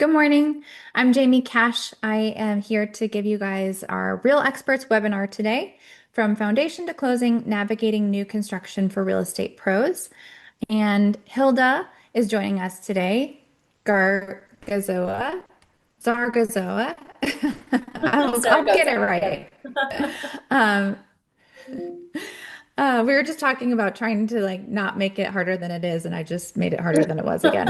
Good morning. I'm Jamie Cash. I am here to give you guys our Real Experts webinar today from Foundation to Closing, Navigating New Construction for Real Estate Pros. And Hilda is joining us today. Gargazoa, Zargazoa. I'll get Zaragoza. it right. Um, we were just talking about trying to not make it harder than it is, and I just made it harder than it was again.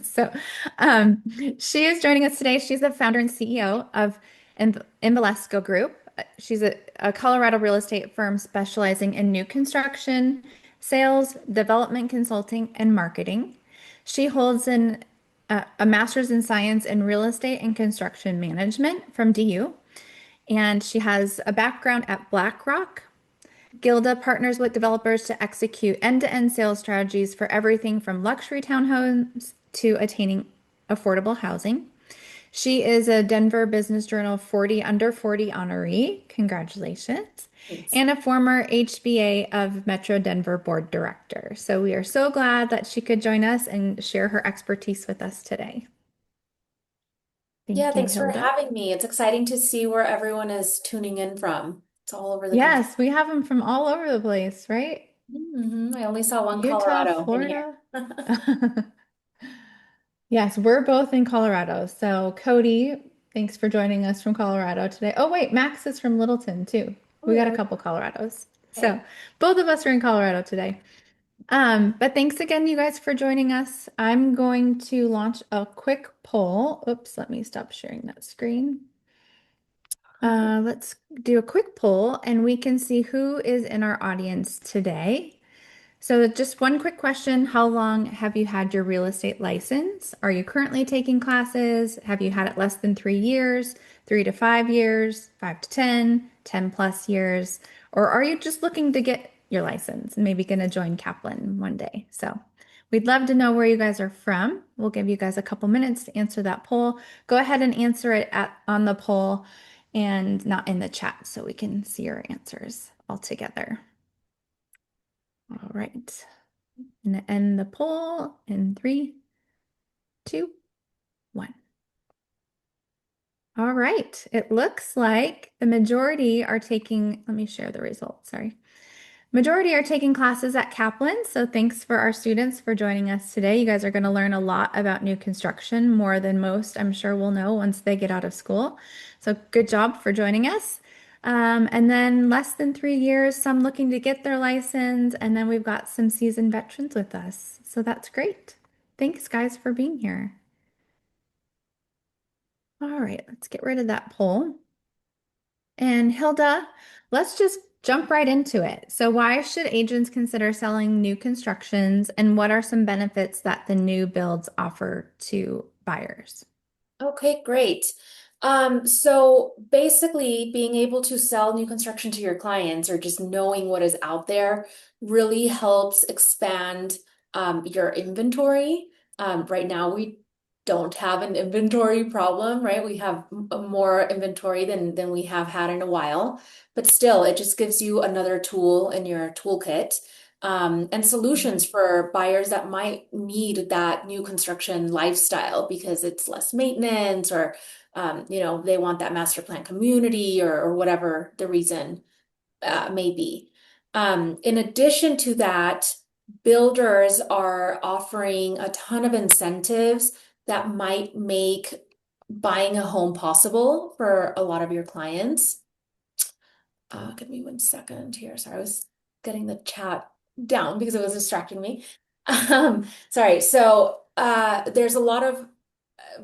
So, um, she is joining us today. She's the founder and CEO of Invalesco Group. She's a Colorado real estate firm specializing in new construction, sales, development consulting, and marketing. She holds a master's in science in real estate and construction management from DU, and she has a background at BlackRock. Gilda partners with developers to execute end-to-end sales strategies for everything from luxury townhomes to attaining affordable housing. She is a Denver Business Journal 40 Under 40 honoree. Congratulations. Thanks. And a former HBA of Metro Denver board director. So we are so glad that she could join us and share her expertise with us today. Yeah, Thank you, thanks for Hilda. having me. It's exciting to see where everyone is tuning in from. It's all over the country. Yes, we have them from all over the place, right? I only saw one Utah, Colorado in here. Florida. Yes, we're both in Colorado. So, Cody, thanks for joining us from Colorado today. Oh, wait, Max is from Littleton too. Oh, We got a there couple Colorados. we So, go. both of us are in Colorado today. But thanks again, you guys, for joining us. I'm going to launch a quick poll. Oops, let me stop sharing that screen. Okay. Let's do a quick poll and we can see who is in our audience today. So, just one quick question. How long have you had your real estate license? Are you currently taking classes? Have you had it less than 3 years, 3 to 5 years, 5 to 10, 10 plus years? Or are you just looking to get your license and maybe going to join Kaplan one day? So, we'd love to know where you guys are from. We'll give you guys a couple minutes to answer that poll. Go ahead and answer it on the poll and not in the chat so we can see your answers all together. All right. And end the poll in 3, 2, 1. All right. It looks like the majority are taking, let me share the results. Sorry. Majority are taking classes at Kaplan. So thanks for our students for joining us today. You guys are going to learn a lot about new construction, more than most, I'm sure will know once they get out of school. So good job for joining us. And then less than 3 years, some looking to get their license. And then we've got some seasoned veterans with us. So that's great. Thanks, guys, for being here. All right, let's get rid of that poll. And Hilda, let's just jump right into it. So, why should agents consider selling new constructions, and what are some benefits that the new builds offer to buyers? Okay, great. So basically being able to sell new construction to your clients or just knowing what is out there really helps expand your inventory. Right now we don't have an inventory problem, right? We have more inventory than we have had in a while, but still it just gives you another tool in your toolkit. And solutions for buyers that might need that new construction lifestyle because it's less maintenance or they want that master plan community or whatever the reason may be. In addition to that, builders are offering a ton of incentives that might make buying a home possible for a lot of your clients. Give me 1 second here. Sorry, I was getting the chat down because it was distracting me. Sorry. So there's a lot of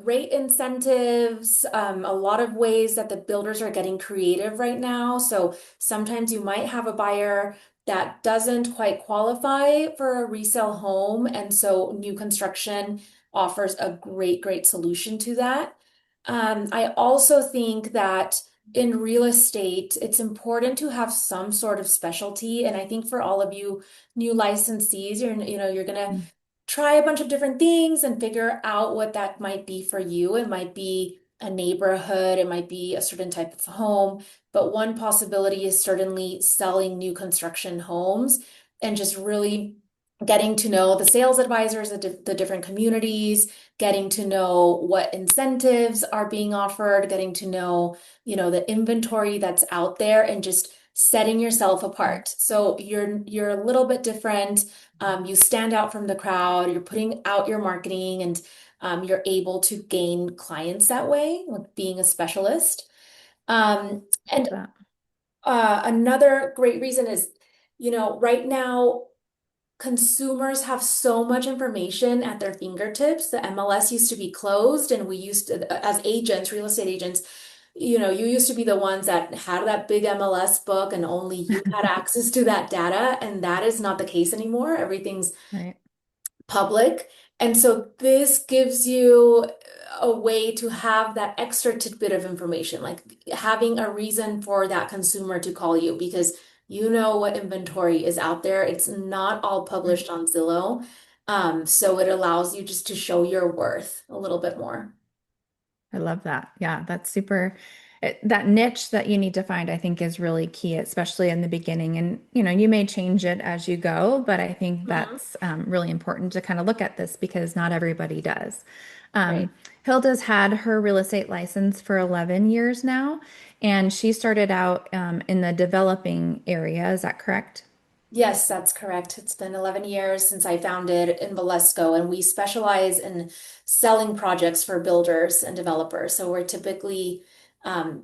rate incentives, a lot of ways that the builders are getting creative right now. So sometimes you might have a buyer that doesn't quite qualify for a resale home, and so new construction offers a great solution to that. I also think that in real estate, it's important to have some sort of specialty. And I think for all of you new licensees, you're gonna try a bunch of different things and figure out what that might be for you. It might be a neighborhood, it might be a certain type of home, but one possibility is certainly selling new construction homes and just really getting to know the sales advisors, the different communities, getting to know what incentives are being offered, getting to know, the inventory that's out there and just setting yourself Right. apart. So you're a little bit different. You stand out from the crowd, you're putting out your marketing and you're able to gain clients that way, like being a specialist. And That. another great reason is, right now, consumers have so much information at their fingertips. The MLS used to be closed, and we used to, as agents, real estate agents, you used to be the ones that had that big MLS book, and only you had access to that data. And that is not the case anymore. Everything's Right. public. And so this gives you a way to have that extra tidbit of information, like having a reason for that consumer to call you because you know what inventory is out there. It's not all Right. published on Zillow. So it allows you just to show your worth a little bit more. I love that. Yeah, that's super. That niche that you need to find, I think, is really key, especially in the beginning. And, you may change it as you go, but I think Mhm. that's really important to kind of look at this because not everybody does. Right. Hilda's had her real estate license for 11 years now, and she started out in the developing area. Is that correct? Yes, that's correct. It's been 11 years since I founded in Valesco, and we specialize in selling projects for builders and developers. So we're typically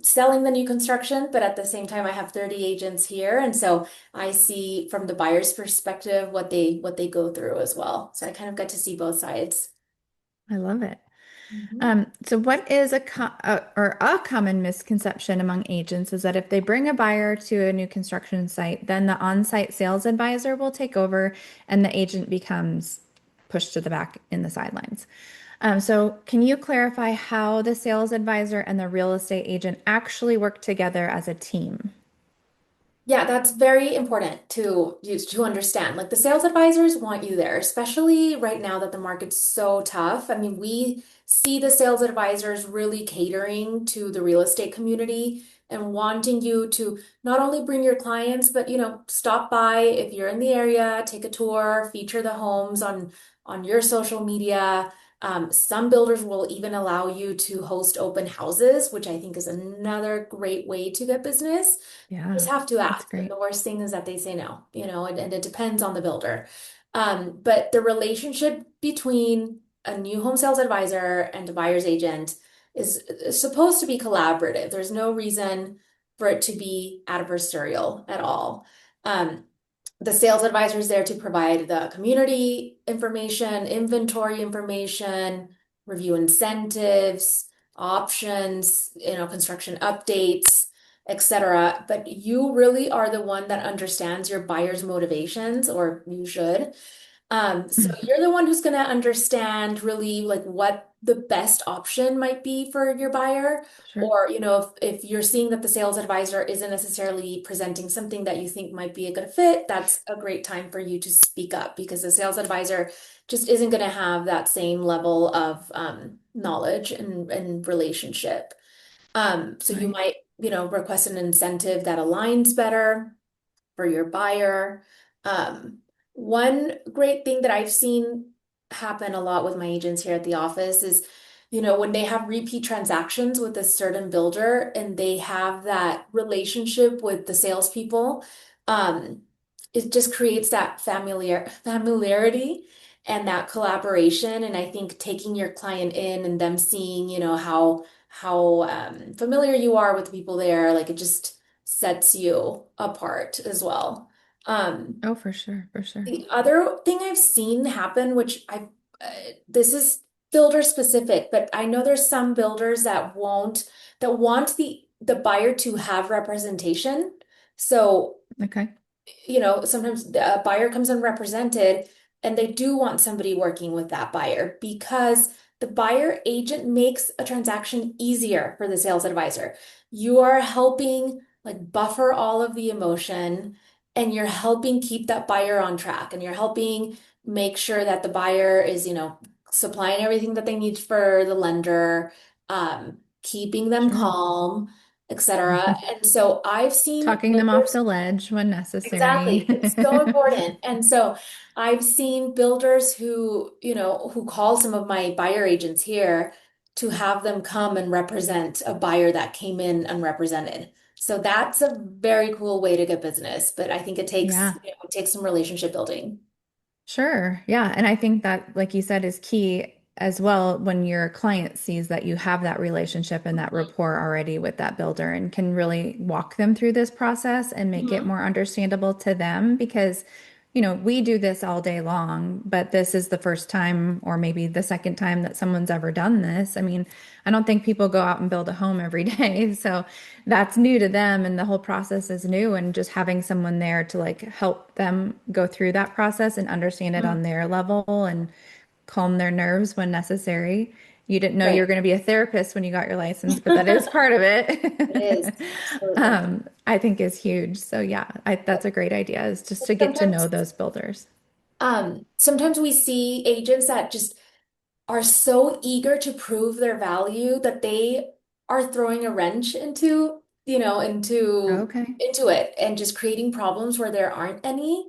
selling the new construction, but at the same time, I have 30 agents here, and so I see from the buyer's perspective what they go through as well. So I kind of get to see both sides. I love it. Mhm. So what is a common misconception among agents is that if they bring a buyer to a new construction site, then the on-site sales advisor will take over and the agent becomes pushed to the back in the sidelines. So can you clarify how the sales advisor and the real estate agent actually work together as a team? Yeah, that's very important to understand. Like the sales advisors want you there, especially right now that the market's so tough. I mean, we see the sales advisors really catering to the real estate community and wanting you to not only bring your clients, but stop by if you're in the area, take a tour, feature the homes on your social media. Some builders will even allow you to host open houses, which I think is another great way to get business. Just Yeah, have to that's ask. And great. the worst thing is that they say no, and it depends on the builder. But the relationship between a new home sales advisor and a buyer's agent is supposed to be collaborative. There's no reason for it to be adversarial at all. Um, the sales advisor is there to provide the community information, inventory information, review incentives, options, construction updates, etc. But you really are the one that understands your buyer's motivations, or you should. So you're the one who's going to understand really like what the best option might be for your buyer. Sure. Or, if you're seeing that the sales advisor isn't necessarily presenting something that you think might be a good fit, that's a great time for you to speak up because the sales advisor just isn't going to have that same level of knowledge and relationship. So you Right. might, request an incentive that aligns better for your buyer. Um, One great thing that I've seen happen a lot with my agents here at the office is, when they have repeat transactions with a certain builder and they have that relationship with the salespeople, um, it just creates that familiarity and that collaboration. And I think taking your client in and them seeing, how familiar you are with the people there, like it just sets you apart as well. Um, Oh, for sure, for sure. the other thing I've seen happen, which this is builder specific, but I know there's some builders that want the buyer to have representation. So Okay. sometimes a buyer comes unrepresented and they do want somebody working with that buyer because the buyer agent makes a transaction easier for the sales advisor. You are helping like buffer all of the emotion and you're helping keep that buyer on track and you're helping make sure that the buyer is, supplying everything that they need for the lender, keeping them Sure. calm. etc. And so I've seen Talking them off builders. the ledge when necessary. Exactly. It's so important. And so I've seen builders who, who call some of my buyer agents here to have them come and represent a buyer that came in unrepresented. So that's a very cool way to get business, but I think Yeah. it takes some relationship building. Sure. Yeah. And I think that, like you said, is key as well when your client sees that you have that relationship and that rapport already with that builder and can really walk them through this process and make it Mhm. more understandable to them because, we do this all day long, but this is the first time or maybe the second time that someone's ever done this. I mean, I don't think people go out and build a home every day. So that's new to them and the whole process is new and just having someone there to like help them go through that process and understand it Mhm. on their level and calm their nerves when necessary. You didn't know you were Right. going to be a therapist when you got your license, but that is part of It is. it. Absolutely. I think is huge. So yeah, that's a great idea is just to get to know Sometimes, those builders. sometimes we see agents that just are so eager to prove their value that they are throwing a wrench into, Okay, into it and just creating problems where there aren't any.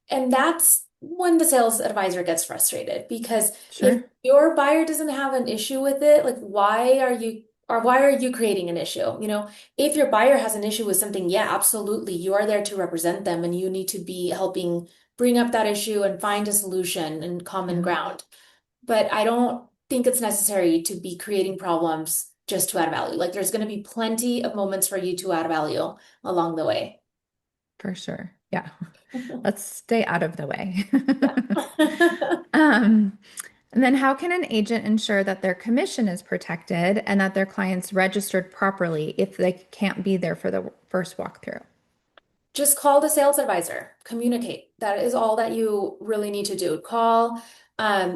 And that's when the sales advisor gets frustrated because if sure. your buyer doesn't have an issue with it, like why are you creating an issue? If your buyer has an issue with something, yeah, absolutely. You are there to represent them and you need to be helping bring up that issue and find a solution and common Yeah, ground. But I don't think it's necessary to be creating problems just to add value. Like there's going to be plenty of moments for you to add value along the way. for sure. Yeah. Let's stay out of the way. Yeah. Um, and then how can an agent ensure that their commission is protected and that their clients registered properly if they can't be there for the first walkthrough? Just call the sales advisor, communicate. That is all that you really need to do. Call.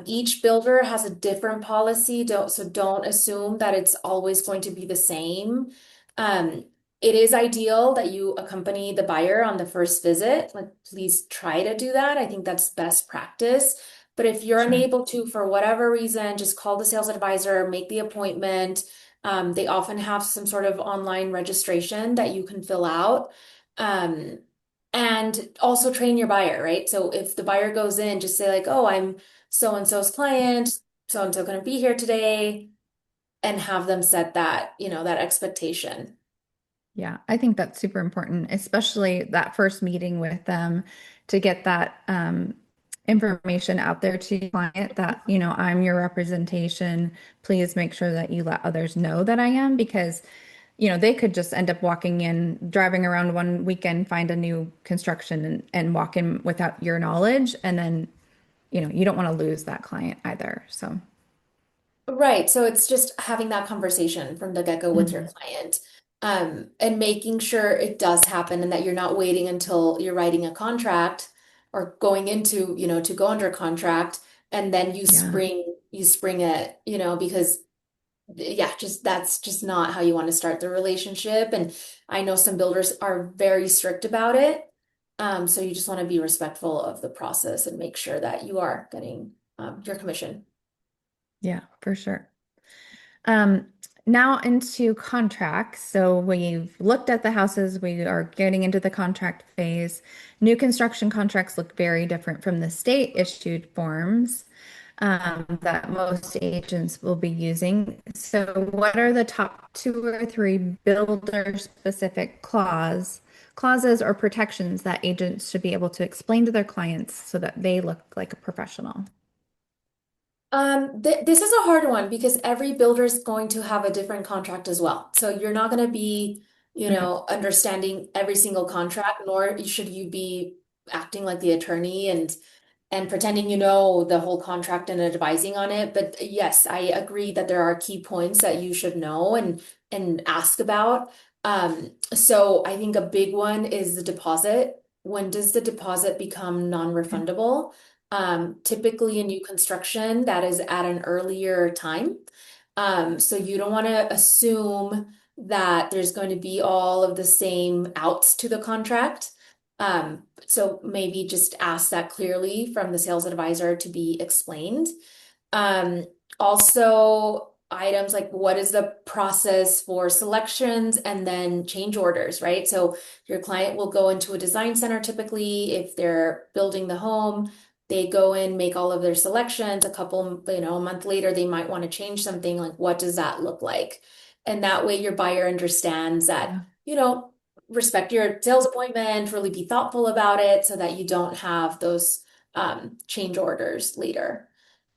Each builder has a different policy. Don't assume that it's always going to be the same. Um, it is ideal that you accompany the buyer on the first visit. Like, please try to do that. I think that's best practice. But if you're Sure. unable to, for whatever reason, just call the sales advisor, make the appointment. They often have some sort of online registration that you can fill out. Um, and also train your buyer, right? So if the buyer goes in, just say like, "Oh, I'm so and so's client, so and so going to be here today," and have them set that expectation. Yeah, I think that's super important, especially that first meeting with them to get that information out there to your client that, I'm your representation. Please make sure that you let others know that I am because, they could just end up walking in, driving around one weekend, find a new construction and walk in without your knowledge. And then, you don't want to lose that client either. So, Right. So it's just having that conversation from the get-go with your mhm. client, and making sure it does happen and that you're not waiting until you're writing a contract or going into, to go under contract and then you Yeah. spring it, because yeah, just that's just not how you want to start the relationship. And I know some builders are very strict about it. So you just want to be respectful of the process and make sure that you are getting your commission. Yeah, for sure. Um, Now into contracts. So we've looked at the houses, we are getting into the contract phase. New construction contracts look very different from the state issued forms that most agents will be using. So, what are the top two or three builder specific clauses or protections that agents should be able to explain to their clients so that they look like a professional? This is a hard one because every builder is going to have a different contract as well. So you're not going to be, Okay, understanding every single contract, nor should you be acting like the attorney and pretending you know the whole contract and advising on it. But yes, I agree that there are key points that you should know and ask about. So I think a big one is the deposit. When does the deposit become okay, non-refundable? Typically in new construction, that is at an earlier time. So you don't want to assume that there's going to be all of the same outs to the contract. So maybe just ask that clearly from the sales advisor to be explained. Um, Also, items, like what is the process for selections and then change orders, right? So your client will go into a design center typically if they're building the home. They go in, make all of their selections. A couple, a month later, they might want to change something. Like, what does that look like? And that way, your buyer understands that, Yeah. respect your sales appointment, really be thoughtful about it so that you don't have those change orders later.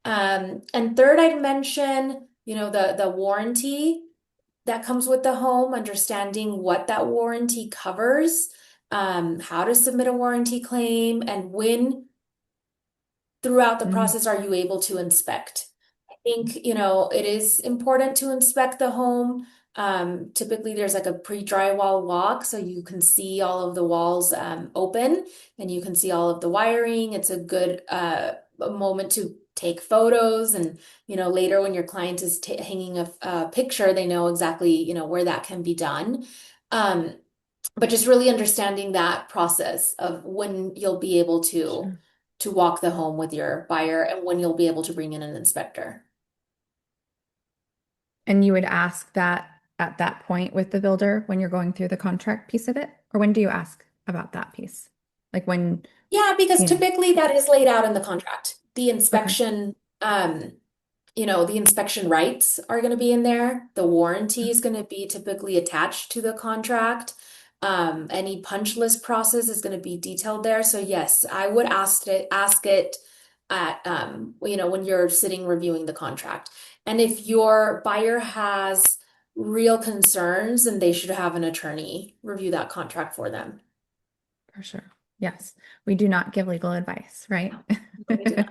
And third, I'd mention, the warranty that comes with the home, understanding what that warranty covers, how to submit a warranty claim, and when throughout the Mm. process are you able to inspect. I think, it is important to inspect the home. Typically, there's like a pre-drywall walk, so you can see all of the walls open and you can see all of the wiring. It's a good moment to take photos, and later when your client is hanging a picture, they know exactly where that can be done. Um, but just really understanding that process of when you'll be able to Sure. walk the home with your buyer and when you'll be able to bring in an inspector. And you would ask that at that point with the builder when you're going through the contract piece of it? Or when do you ask about that piece? Like when, Yeah, because you know, typically that is laid out in the contract. okay, The inspection rights are going to be in there. The warranty is going to be typically attached to the contract. Any punch list process is going to be detailed there. So yes, I would ask it at when you're sitting reviewing the contract. And if your buyer has real concerns, then they should have an attorney review that contract for them. for sure. Yes. We do not give legal advice, right? No, we do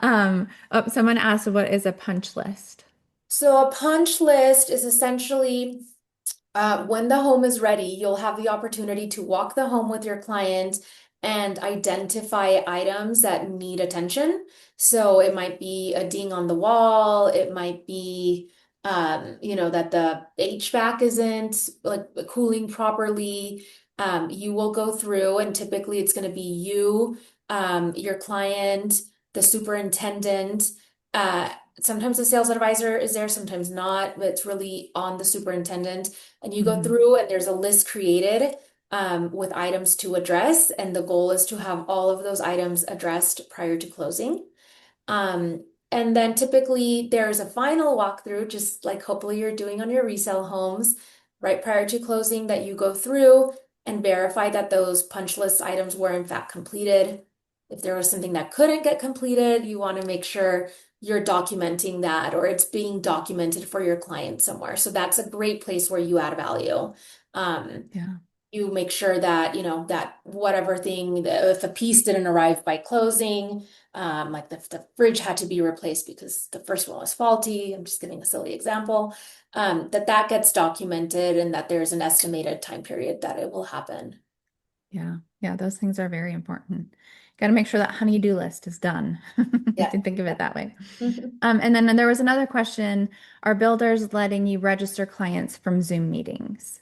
not. Someone asked, what is a punch list? So a punch list is essentially when the home is ready, you'll have the opportunity to walk the home with your client and identify items that need attention. So it might be a ding on the wall, it might be that the HVAC isn't like cooling properly. You will go through, and typically it's going to be you, your client, the superintendent. Uh, Sometimes the sales advisor is there, sometimes not, but it's really on the superintendent. And you go Mhm. through, and there's a list created with items to address. And the goal is to have all of those items addressed prior to closing. Um, and then typically there's a final walkthrough, just like hopefully you're doing on your resale homes, right prior to closing, that you go through and verify that those punch list items were in fact completed. If there was something that couldn't get completed, you want to make sure you're documenting that, or it's being documented for your client somewhere. So that's a great place where you add value. Um, Yeah. you make sure that, that whatever thing, if a piece didn't arrive by closing, like the fridge had to be replaced because the first one was faulty. I'm just giving a silly example. That gets documented and that there's an estimated time period that it will happen. Yeah. Yeah. Those things are very important. Got to make sure that honey-do list is done. You Yeah. can think of it that way. Mhm. And then there was another question. Are builders letting you register clients from Zoom meetings?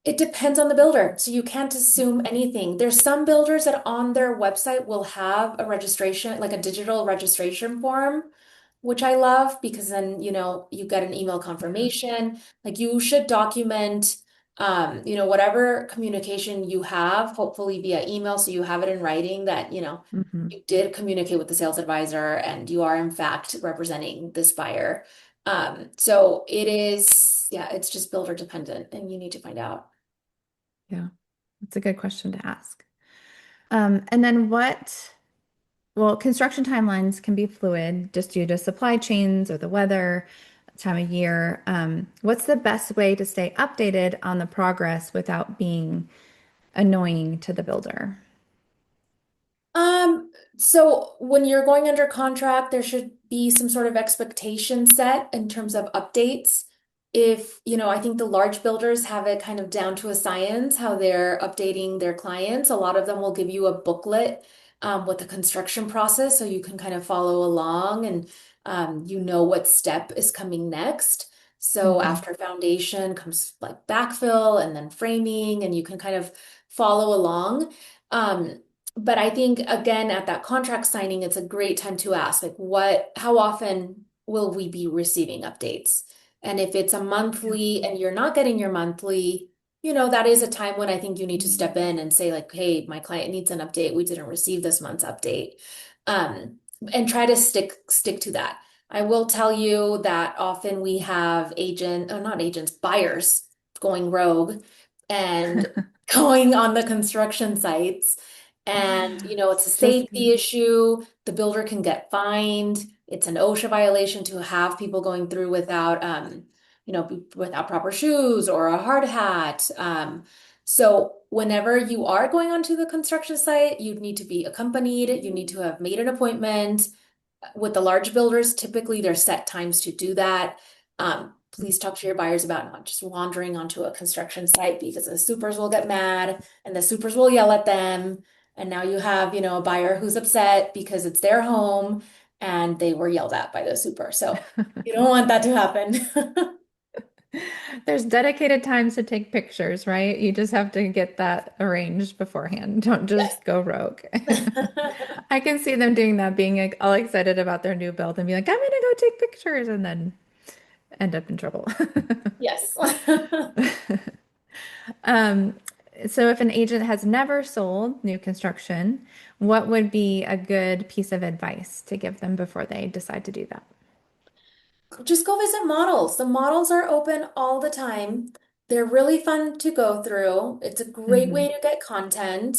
It depends on the builder, so you can't assume anything. There's some builders that on their website will have a registration, like a digital registration form, which I love because then, you get an email Yeah. confirmation. Like you should document, whatever communication you have, hopefully via email, so you have it in writing that, Hmm. you did communicate with the sales advisor and you are in fact representing this buyer. So it is, yeah, it's just builder dependent and you need to find out. Yeah. That's a good question to ask. And then well, construction timelines can be fluid just due to supply chains or the weather, time of year. What's the best way to stay updated on the progress without being annoying to the builder? So when you're going under contract, there should be some sort of expectation set in terms of updates. If, I think the large builders have it kind of down to a science how they're updating their clients. A lot of them will give you a booklet with the construction process so you can kind of follow along and you know what step is coming next. So Hmm. after foundation comes like backfill and then framing, and you can kind of follow along. Um, But I think again at that contract signing, it's a great time to ask, like, how often will we be receiving updates? And if it's a Yeah. monthly and you're not getting your monthly, that is a time when I think you need to step in and say, like, hey, my client needs an update. We didn't receive this month's update. Um, and try to stick to that. I will tell you that often we have not agents, buyers going rogue and going on the construction sites. And, it's a So safety scary. issue. The builder can get fined. It's an OSHA violation to have people going through without proper shoes or a hard hat. So whenever you are going onto the construction site, you need to be accompanied. You need to have made an appointment. With the large builders, typically there's set times to do that. Please talk to your buyers about not just wandering onto a construction site because the supers will get mad and the supers will yell at them. And now you have, a buyer who's upset because it's their home and they were yelled at by the super. So you don't want that to happen. There's dedicated times to take pictures, right? You just have to get that arranged beforehand. Don't Yes. just go rogue. I can see them doing that, being like all excited about their new build and be like, I'm gonna go take pictures and then end up in trouble. Yes. Um, so if an agent has never sold new construction, what would be a good piece of advice to give them before they decide to do that? Just go visit models. The models are open all the time. They're really fun to go through. It's a great way Hmm. to get content.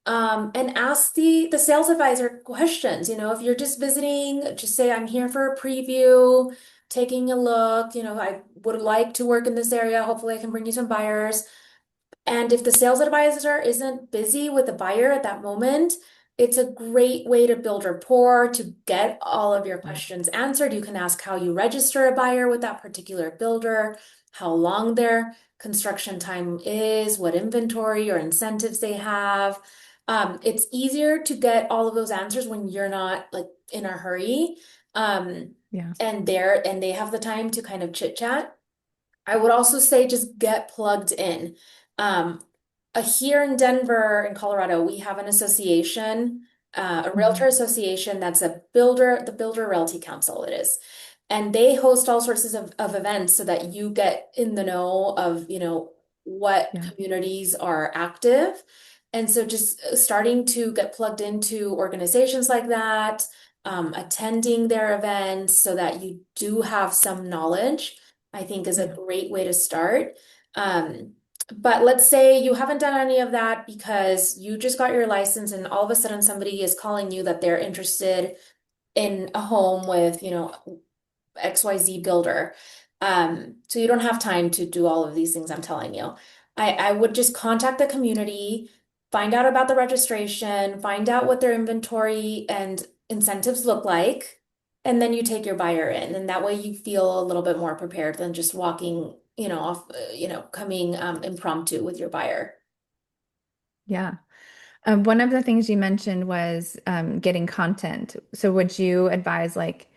And ask the sales advisor questions. If you're just visiting, just say, I'm here for a preview, taking a look. I would like to work in this area. Hopefully, I can bring you some buyers. And if the sales advisor isn't busy with the buyer at that moment, it's a great way to build rapport, to get all of your Yeah. questions answered. You can ask how you register a buyer with that particular builder, how long their construction time is, what inventory or incentives they have. It's easier to get all of those answers when you're not like in a hurry. Um, Yeah. and they have the time to kind of chit chat. I would also say just get plugged in. Um, Here in Denver, in Colorado, we have an association, a realtor Hmm. association that's the Builder Realty Council, it is. And they host all sorts of events so that you get in the know of, what Yeah. communities are active. And so just starting to get plugged into organizations like that, attending their events so that you do have some knowledge, I think is a Yeah. great way to start. Um, but let's say you haven't done any of that because you just got your license and all of a sudden somebody is calling you that they're interested in a home with, XYZ builder. So you don't have time to do all of these things I'm telling you. I would just contact the community, find out about the registration, find out what their inventory and incentives look like, and then you take your buyer in. And that way you feel a little bit more prepared than just walking, coming impromptu with your buyer. Yeah. One of the things you mentioned was getting content. So would you advise like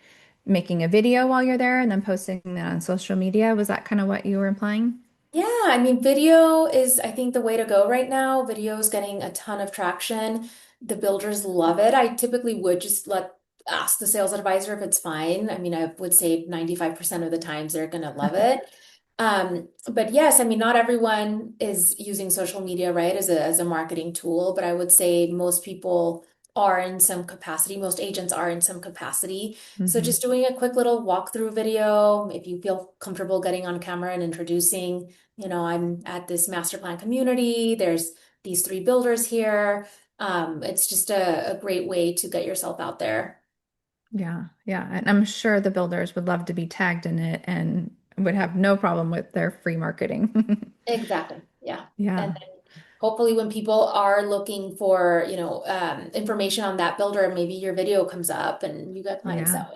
making a video while you're there and then posting that on social media? Was that kind of what you were implying? Yeah, I mean, video is, I think, the way to go right now. Video is getting a ton of traction. The builders love it. I typically would just ask the sales advisor if it's fine. I mean, I would say 95% of the times they're going to love it. But yes, I mean, not everyone is using social media, right, as a marketing tool, but I would say most people are in some capacity. Most agents are in some capacity. So Hmm. just doing a quick little walkthrough video, if you feel comfortable getting on camera and introducing, I'm at this master plan community. There's these three builders here. It's just a great way to get yourself out there. Yeah, yeah. And I'm sure the builders would love to be tagged in it and would have no problem with their free marketing. Exactly. Yeah. And Yeah, then hopefully when people are looking for, information on that builder, maybe your video comes up and you get clients yeah.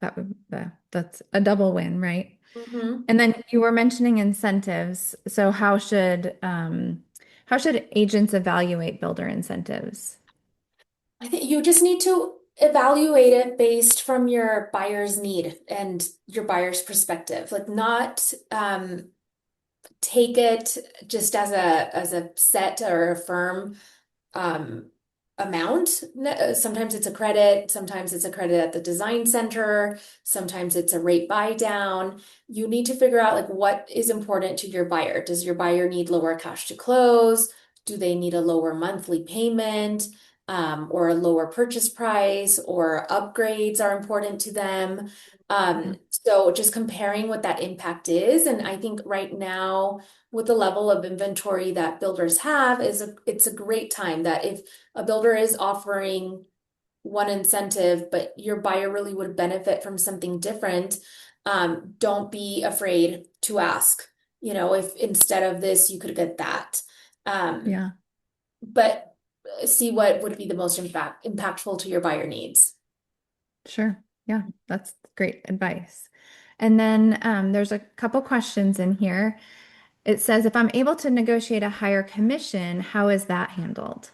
that way. That's a double win, right? Hmm. And then you were mentioning incentives. So how should agents evaluate builder incentives? I think you just need to evaluate it based from your buyer's need and your buyer's perspective. Like not take it just as a set or a firm. amount. Sometimes it's a credit, sometimes it's a credit at the design center, sometimes it's a rate buy down. You need to figure out like what is important to your buyer. Does your buyer need lower cash to close? Do they need a lower monthly payment? Or a lower purchase price, or upgrades are important to them. Mhm. So just comparing what that impact is. And I think right now, with the level of inventory that builders have, it's a great time that if a builder is offering one incentive, but your buyer really would benefit from something different, don't be afraid to ask. If instead of this, you could get that. Um, Yeah, but see what would be the most impactful to your buyer needs. sure. Yeah, that's great advice. And then there's a couple questions in here. It says, if I'm able to negotiate a higher commission, how is that handled?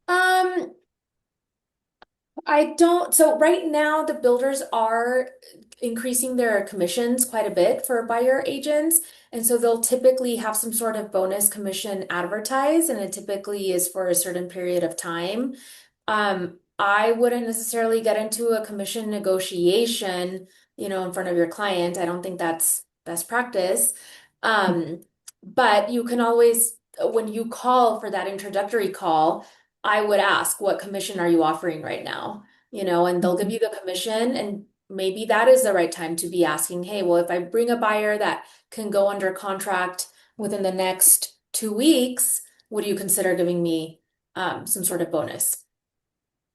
Um, I don't, so right now the builders are increasing their commissions quite a bit for buyer agents. And so they'll typically have some sort of bonus commission advertised, and it typically is for a certain period of time. I wouldn't necessarily get into a commission negotiation, in front of your client. I don't think that's best practice. Um, but you can always, when you call for that introductory call, I would ask, what commission are you offering right now? And they'll give Mhm. you the commission, and maybe that is the right time to be asking, hey, well, if I bring a buyer that can go under contract within the next 2 weeks, would you consider giving me some sort of bonus?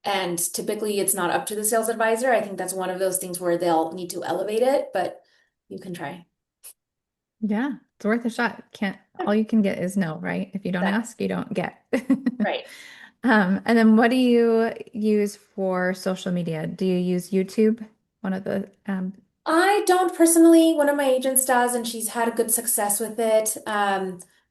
And typically it's not up to the sales advisor. I think that's one of those things where they'll need to elevate it, but you can try. Yeah, it's worth a shot. Can't, all you can get is no, right? If you don't Exactly. ask, you don't get. Right. And then what do you use for social media? Do you use YouTube? One of the I don't personally. One of my agents does, and she's had a good success with it.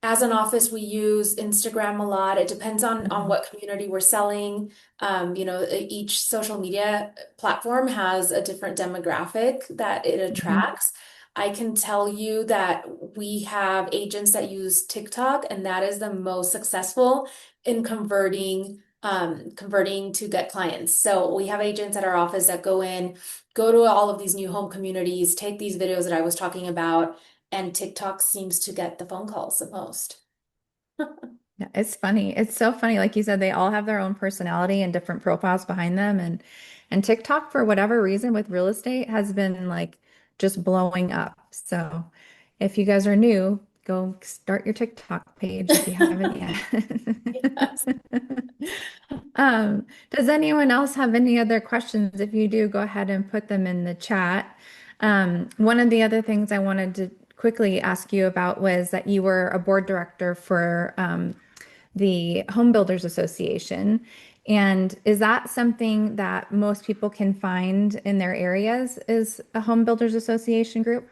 As an office, we use Instagram a lot. It depends on Mhm. what community we're selling. Each social media platform has a different demographic that it Mhm. attracts. I can tell you that we have agents that use TikTok, and that is the most successful in converting to get clients. So we have agents at our office that go to all of these new home communities, take these videos that I was talking about, and TikTok seems to get the phone calls the most. Yeah, it's funny. It's so funny. Like you said, they all have their own personality and different profiles behind them. And TikTok, for whatever reason, with real estate has been like just blowing up. So if you guys are new, go start your TikTok page if you haven't yet. Yes. Does anyone else have any other questions? If you do, go ahead and put them in the chat. One of the other things I wanted to quickly ask you about was that you were a board director for the Home Builders Association. And is that something that most people can find in their areas is a Home Builders Association group?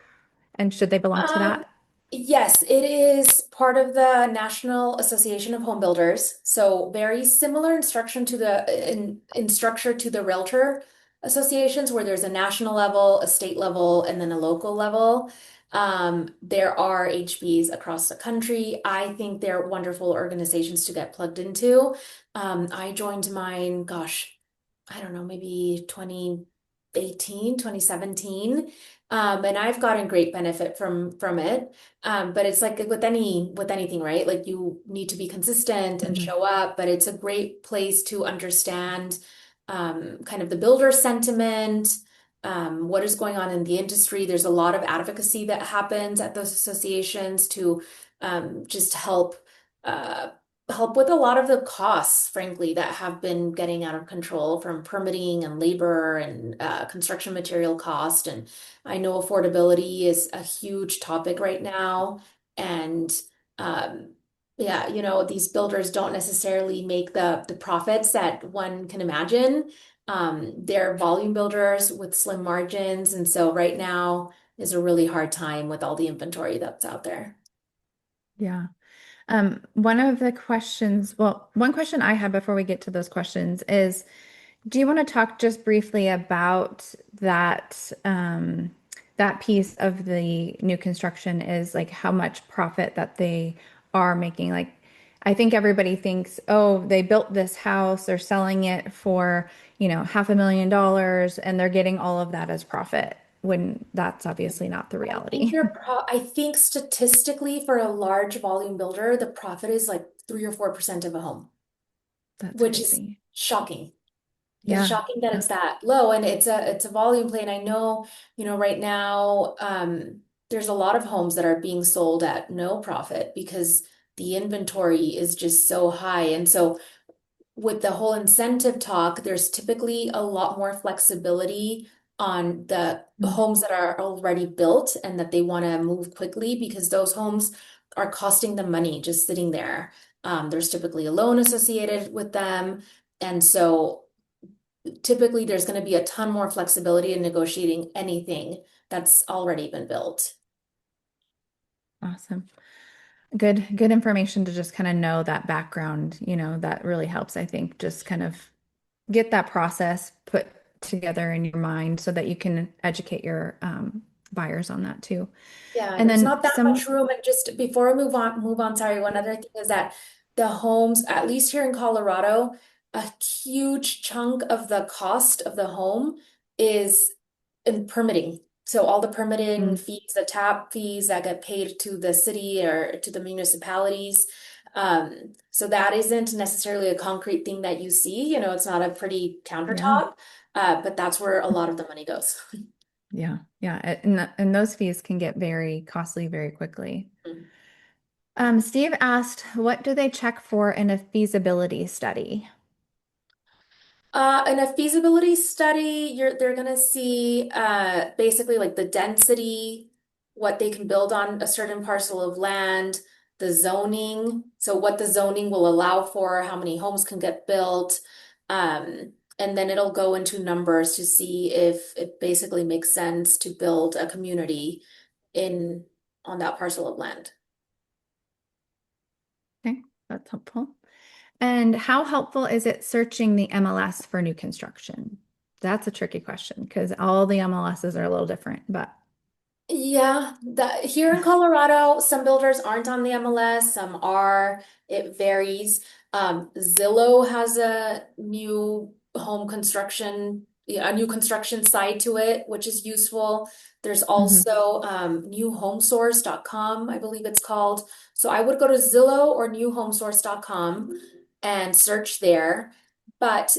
And should they belong to Um, that? yes, it is part of the National Association of Home Builders. So very similar instruction to in structure to the realtor associations, where there's a national level, a state level, and then a local level. There are HBs across the country. I think they're wonderful organizations to get plugged into. I joined mine, gosh, I don't know, maybe 2018, 2017. And I've gotten great benefit from it. But it's like with anything, right? Like you need to be consistent and Mhm. show up, but it's a great place to understand kind of the builder sentiment, what is going on in the industry. There's a lot of advocacy that happens at those associations to just uh, help with a lot of the costs, frankly, that have been getting out of control from permitting and labor and construction material cost. And I know affordability is a huge topic right now. And um, yeah, these builders don't necessarily make the profits that one can imagine. They're volume builders with slim margins. And so right now is a really hard time with all the inventory that's out there. Yeah. One of the questions, well, one question I have before we get to those questions is, do you want to talk just briefly about that piece of the new construction is like how much profit that they are making? Like, I think everybody thinks, oh, they built this house, they're selling it for, $500,000 and they're getting all of that as profit when that's obviously not the reality. I think statistically for a large volume builder, the profit is like 3 or 4% of a home, That's which is crazy. shocking. It's Yeah. shocking that Yeah. it's that low, and it's a volume play. And I know, right now, there's a lot of homes that are being sold at no profit because the inventory is just so high. And so with the whole incentive talk, there's typically a lot more flexibility on the Mm. homes that are already built and that they want to move quickly because those homes are costing them money just sitting there. There's typically a loan associated with them. And so typically there's going to be a ton more flexibility in negotiating anything that's already been built. Awesome. Good information to just kind of know that background, that really helps, I think, just kind of get that process put together in your mind so that you can educate your buyers on that too. Yeah, And there's then not that much some, room. And just before I move on, sorry, one other thing is that the homes, at least here in Colorado, a huge chunk of the cost of the home is in permitting. So all the permitting mm, fees, the tap fees that get paid to the city or to the municipalities. So that isn't necessarily a concrete thing that you see. It's not a pretty yeah, countertop, but that's where a lot of the money goes. yeah, yeah. And those fees can get very costly very quickly. Steve asked, what do they check for in a feasibility study? In a feasibility study, they're gonna see basically like the density, what they can build on a certain parcel of land, the zoning, so what the zoning will allow for, how many homes can get built, and then it'll go into numbers to see if it basically makes sense to build a community in on that parcel of land. Okay, that's helpful. And how helpful is it searching the MLS for new construction? That's a tricky question because all the MLSs are a little different, but Yeah, here in Colorado, some builders aren't on the MLS, some are. It varies. Zillow has a new construction side to it, which is useful. There's mhm. also newhomesource.com, I believe it's called. So I would go to Zillow or newhomesource.com and search there. But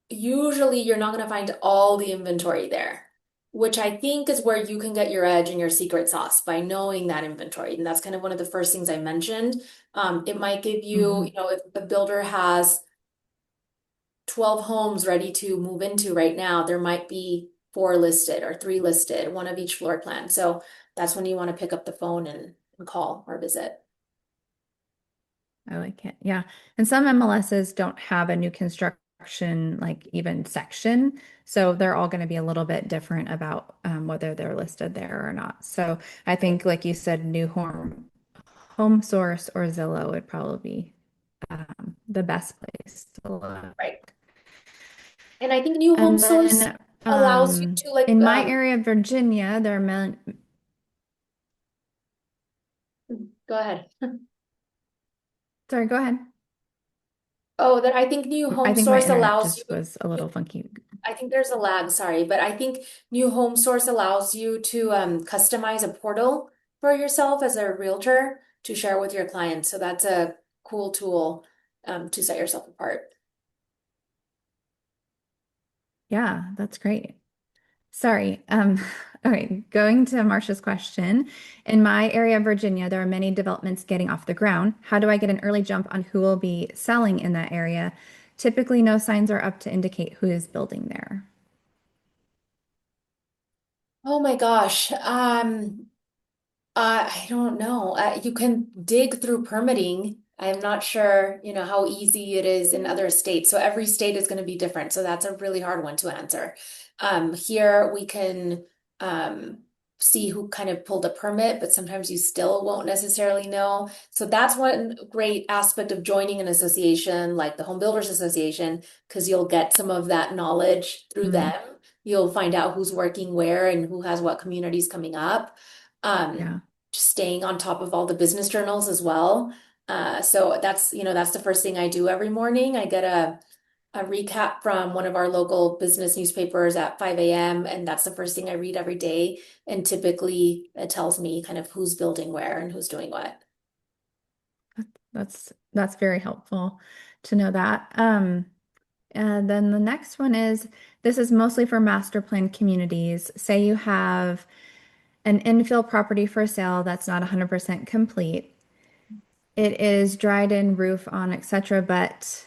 usually you're not going to find all the inventory there, which I think is where you can get your edge and your secret sauce by knowing that inventory. And that's kind of one of the first things I mentioned. It might give you, Mhm. if a builder has 12 homes ready to move into right now, there might be four listed or three listed, one of each floor plan. So that's when you want to pick up the phone and call or visit. I like it. Yeah. And some MLSs don't have a new construction, like even section. So they're all going to be a little bit different about whether they're listed there or not. So I Right. think, like you said, home source or Zillow would probably be the best place to look. Right. And I think New Home And Source then allows you to like in my area of Virginia, there are go ahead. sorry, go ahead. Oh, that I think New I Home think my Source internet allows you, just was a little funky. I think there's a lag, sorry, but I think New Home Source allows you to customize a portal for yourself as a realtor to share with your clients. So that's a cool tool to set yourself apart. Yeah, that's great. Sorry. All right, going to Marcia's question. In my area of Virginia, there are many developments getting off the ground. How do I get an early jump on who will be selling in that area? Typically, no signs are up to indicate who is building there. Oh my gosh. I don't know. You can dig through permitting. I'm not sure, how easy it is in other states. So every state is going to be different. So that's a really hard one to answer. Here we can see who kind of pulled a permit, but sometimes you still won't necessarily know. So that's one great aspect of joining an association like the Home Builders Association, because you'll get some of that knowledge through them. Mm, You'll find out who's working where and who has what communities coming up. Um, yeah. just staying on top of all the business journals as well. So that's the first thing I do every morning. I get a recap from one of our local business newspapers at 5 a.m. And that's the first thing I read every day. And typically it tells me kind of who's building where and who's doing what. That's very helpful to know that. And then the next one is this is mostly for master plan communities. Say you have an infill property for sale that's not 100% complete. It is dried in, roof on, etc. But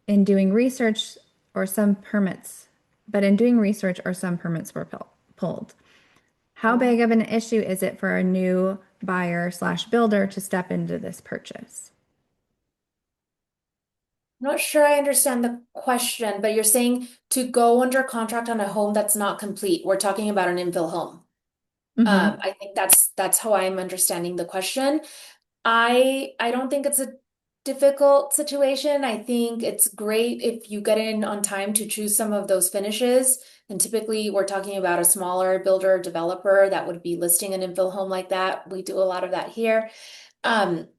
in doing research or some permits, in doing research or some permits were pulled. How I'm big of an issue is it for a new buyer slash builder to step into this purchase? not sure I understand the question, but you're saying to go under contract on a home that's not complete. We're talking about an infill home. Hmm. I think that's how I'm understanding the question. I don't think it's a difficult situation. I think it's great if you get in on time to choose some of those finishes. And typically we're talking about a smaller builder developer that would be listing an infill home like that. We do a lot of that here. Um,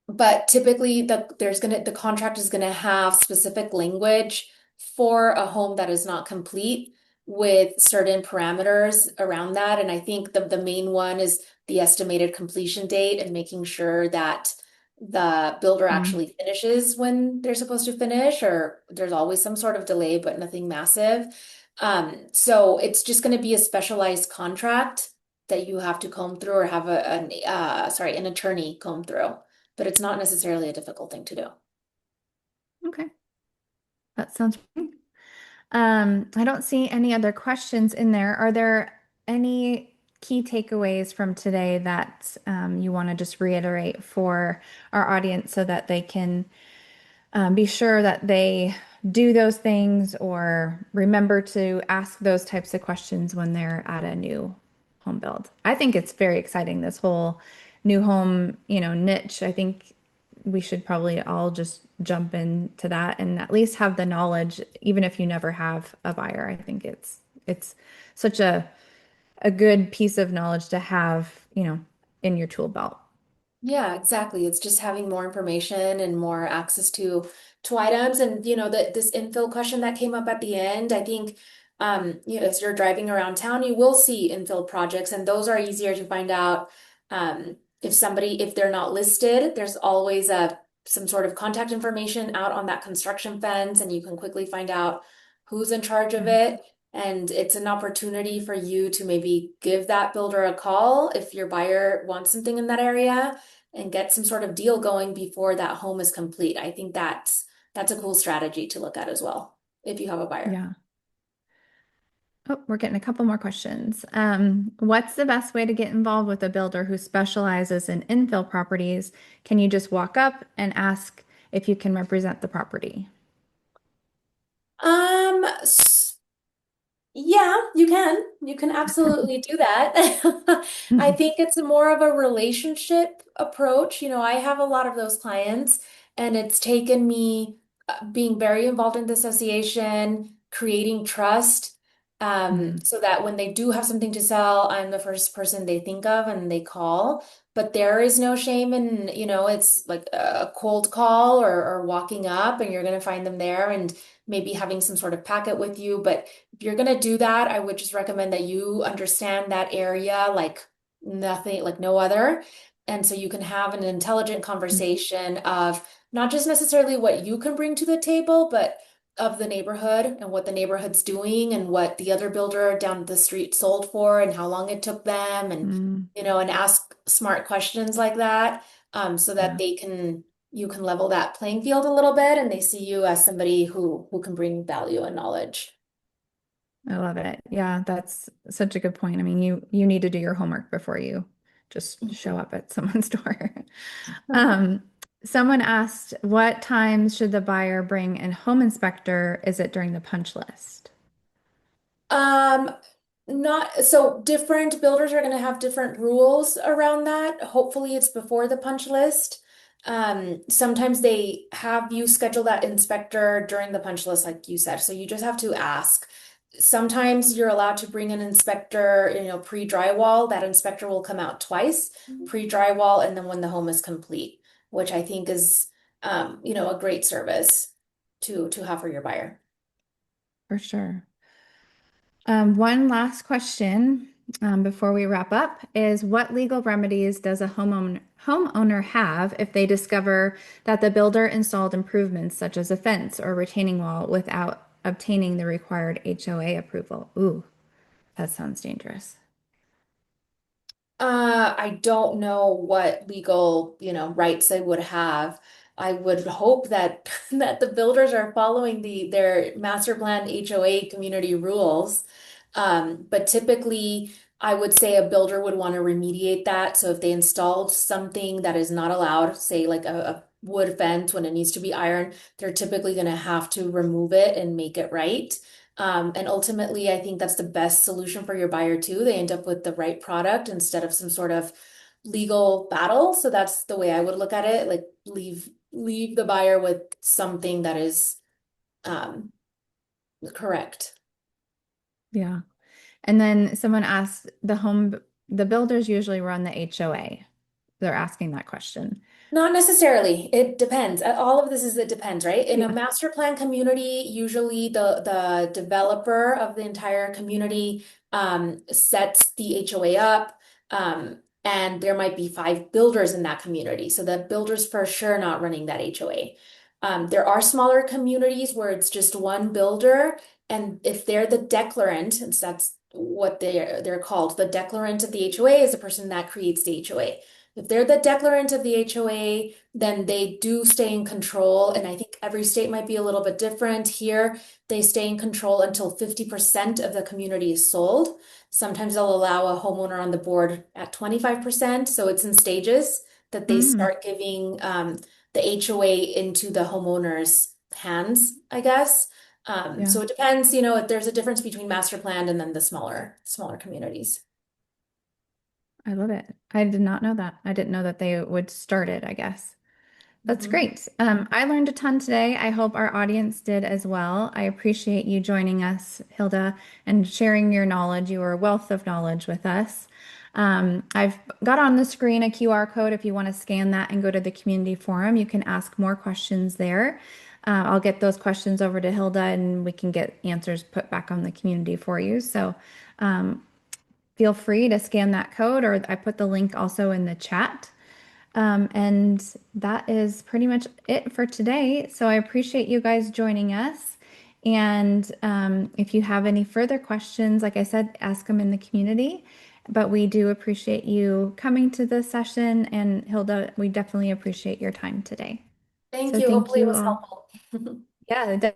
but typically the contract is gonna have specific language for a home that is not complete with certain parameters around that. And I think the main one is the estimated completion date and making sure that the builder Mm. actually finishes when they're supposed to finish, or there's always some sort of delay, but nothing massive. So it's just going to be a specialized contract that you have to comb through or have an attorney comb through, but it's not necessarily a difficult thing to do. Okay, that sounds great. I don't see any other questions in there. Are there any key takeaways from today that you want to just reiterate for our audience so that they can be sure that they do those things or remember to ask those types of questions when they're at a new home build? I think it's very exciting, this whole new home, niche. I think we should probably all just jump into that and at least have the knowledge, even if you never have a buyer. I think it's such a good piece of knowledge to have, in your tool belt. Yeah, exactly. It's just having more information and more access to items. And this infill question that came up at the end, I think as you're driving around town, you will see infill projects, and those are easier to find out. If they're not listed, there's always a some sort of contact information out on that construction fence, and you can quickly find out who's in charge of Yeah. it. And it's an opportunity for you to maybe give that builder a call if your buyer wants something in that area and get some sort of deal going before that home is complete. I think that's a cool strategy to look at as well if you have a buyer. Yeah. Oh, we're getting a couple more questions. What's the best way to get involved with a builder who specializes in infill properties? Can you just walk up and ask if you can represent the property? Um, Yeah, you can. You can absolutely do that. I think it's more of a relationship approach. I have a lot of those clients, and it's taken me being very involved in the association, creating trust, Mhm. so that when they do have something to sell, I'm the first person they think of and they call. But there is no shame in, it's like a cold call or walking up and you're going to find them there and maybe having some sort of packet with you. But if you're going to do that, I would just recommend that you understand that area like nothing, like no other. And so you can have an intelligent conversation of not just necessarily what you can bring to the table, but of the neighborhood and what the neighborhood's doing and what the other builder down the street sold for and how long it took them Mm, and ask smart questions like that, so that yeah, you can level that playing field a little bit and they see you as somebody who can bring value and knowledge. I love it. Yeah, that's such a good point. I mean, you need to do your homework before you just show up at someone's door. Um, Someone asked, what times should the buyer bring an home inspector? Is it during the punch list? Um, Not so different builders are going to have different rules around that. Hopefully, it's before the punch list. Sometimes they have you schedule that inspector during the punch list, like you said. So you just have to ask. Sometimes you're allowed to bring an inspector, pre-drywall. That inspector will come out twice, pre-drywall, and then when the home is complete. which I think is, a great service to have for your buyer. For sure. One last question before we wrap up is what legal remedies does a homeowner have if they discover that the builder installed improvements such as a fence or retaining wall without obtaining the required HOA approval? Ooh, that sounds dangerous. I don't know what legal, rights they would have. I would hope that that the builders are following their master plan HOA community rules. But typically, I would say a builder would want to remediate that. So if they installed something that is not allowed, say like a wood fence when it needs to be iron, they're typically going to have to remove it and make it right. And ultimately, I think that's the best solution for your buyer too. They end up with the right product instead of some sort of legal battle. So that's the way I would look at it. Like leave the buyer with something that is um, correct. Yeah. And then someone asked the builders usually run the HOA. They're asking that question. Not necessarily. It depends. All of this is it depends, right? In a Yeah. master plan community, usually the developer of the entire community sets the HOA up, and there might be 5 builders in that community. So the builders for sure not running that HOA. There are smaller communities where it's just one builder, and if they're the declarant, and that's what they're called, the declarant of the HOA is the person that creates the HOA. If they're the declarant of the HOA, then they do stay in control. And I think every state might be a little bit different. Here, they stay in control until 50% of the community is sold. Sometimes they'll allow a homeowner on the board at 25%. So it's in stages that they Mm, start giving the HOA into the homeowner's hands, I guess. yeah. So it depends, if there's a difference between master planned and then the smaller communities. I love it. I did not know that. I didn't know that they would start it, I guess. That's Mhm. great. I learned a ton today. I hope our audience did as well. I appreciate you joining us, Hilda, and sharing your knowledge, your wealth of knowledge with us. I've got on the screen a QR code. If you want to scan that and go to the community forum, you can ask more questions there. I'll get those questions over to Hilda and we can get answers put back on the community for you. So feel free to scan that code, or I put the link also in the chat. And that is pretty much it for today. So I appreciate you guys joining us. And if you have any further questions, like I said, ask them in the community. But we do appreciate you coming to this session. And Hilda, we definitely appreciate your time today. Thank So you. thank Hopefully it you was all. helpful. Yeah,